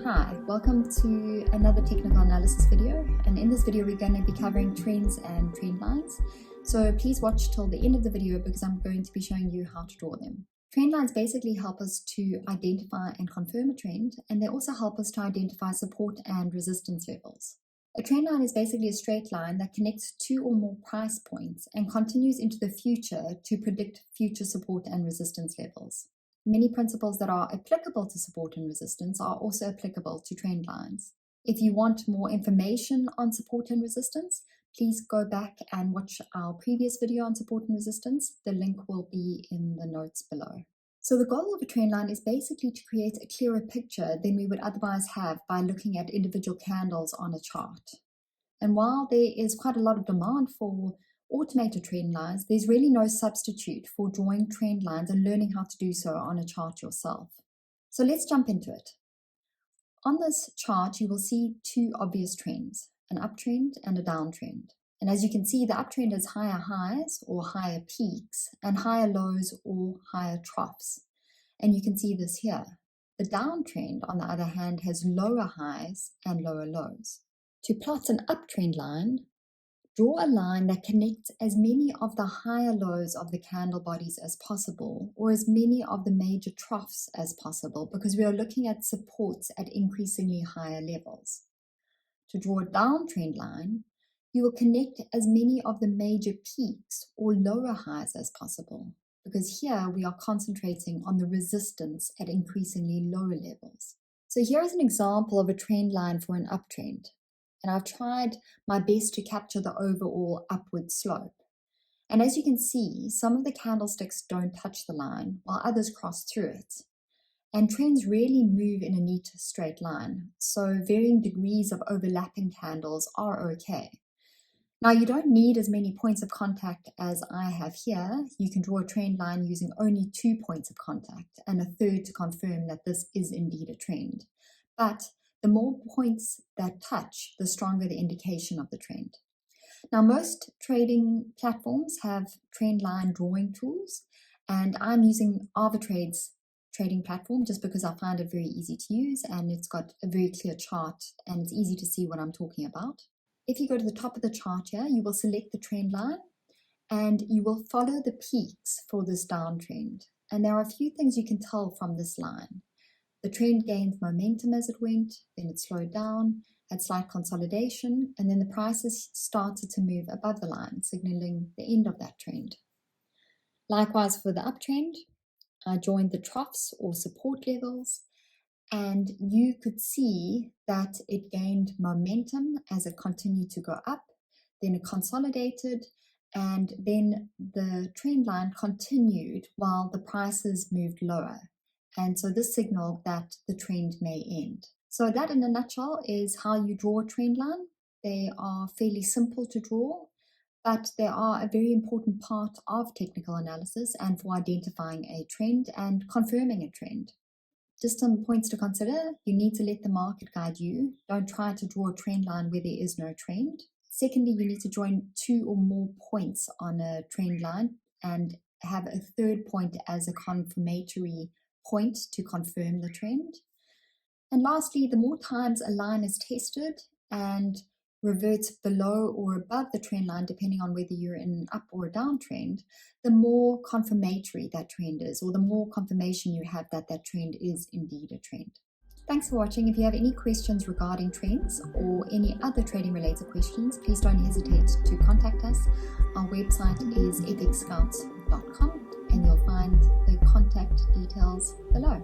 Hi, welcome to another technical analysis video, and in this video we're going to be covering trends and trend lines. So please watch till the end of the video because I'm going to be showing you how to draw them. Trend lines basically help us to identify and confirm a trend, and they also help us to identify support and resistance levels. A trend line is basically a straight line that connects two or more price points and continues into the future to predict future support and resistance levels. Many principles that are applicable to support and resistance are also applicable to trend lines. If you want more information on support and resistance, please go back and watch our previous video on support and resistance. The link will be in the notes below. So the goal of a trend line is basically to create a clearer picture than we would otherwise have by looking at individual candles on a chart. And while there is quite a lot of demand for automated trend lines, there's really no substitute for drawing trend lines and learning how to do so on a chart yourself. So let's jump into it. On this chart, you will see two obvious trends, an uptrend and a downtrend. And as you can see, the uptrend has higher highs or higher peaks and higher lows or higher troughs. And you can see this here. The downtrend, on the other hand, has lower highs and lower lows. To plot an uptrend line, draw a line that connects as many of the higher lows of the candle bodies as possible, or as many of the major troughs as possible, because we are looking at supports at increasingly higher levels. To draw a downtrend line, you will connect as many of the major peaks or lower highs as possible, because here we are concentrating on the resistance at increasingly lower levels. So here is an example of a trend line for an uptrend. And I've tried my best to capture the overall upward slope. And as you can see, some of the candlesticks don't touch the line, while others cross through it. And trends rarely move in a neat straight line, so varying degrees of overlapping candles are okay. Now, you don't need as many points of contact as I have here. You can draw a trend line using only 2 points of contact and a third to confirm that this is indeed a trend. But the more points that touch, the stronger the indication of the trend. Now, most trading platforms have trend line drawing tools, and I'm using ArbiTrade's trading platform just because I find it very easy to use and it's got a very clear chart and it's easy to see what I'm talking about. If you go to the top of the chart here, you will select the trend line and you will follow the peaks for this downtrend. And there are a few things you can tell from this line. The trend gained momentum as it went, then it slowed down, had slight consolidation, and then the prices started to move above the line, signaling the end of that trend. Likewise for the uptrend, I joined the troughs or support levels, and you could see that it gained momentum as it continued to go up, then it consolidated, and then the trend line continued while the prices moved lower. And so this signaled that the trend may end. So that in a nutshell is how you draw a trend line. They are fairly simple to draw, but they are a very important part of technical analysis and for identifying a trend and confirming a trend. Just some points to consider. You need to let the market guide you. Don't try to draw a trend line where there is no trend. Secondly, you need to join 2 or more points on a trend line and have a third point as a confirmatory point to confirm the trend. And lastly, the more times a line is tested and reverts below or above the trend line, depending on whether you're in an up or a down trend, the more confirmatory that trend is, or the more confirmation you have that that trend is indeed a trend. Thanks for watching. If you have any questions regarding trends or any other trading related questions, please don't hesitate to contact us. Our website is epicscouts.com and you'll find the contact details below.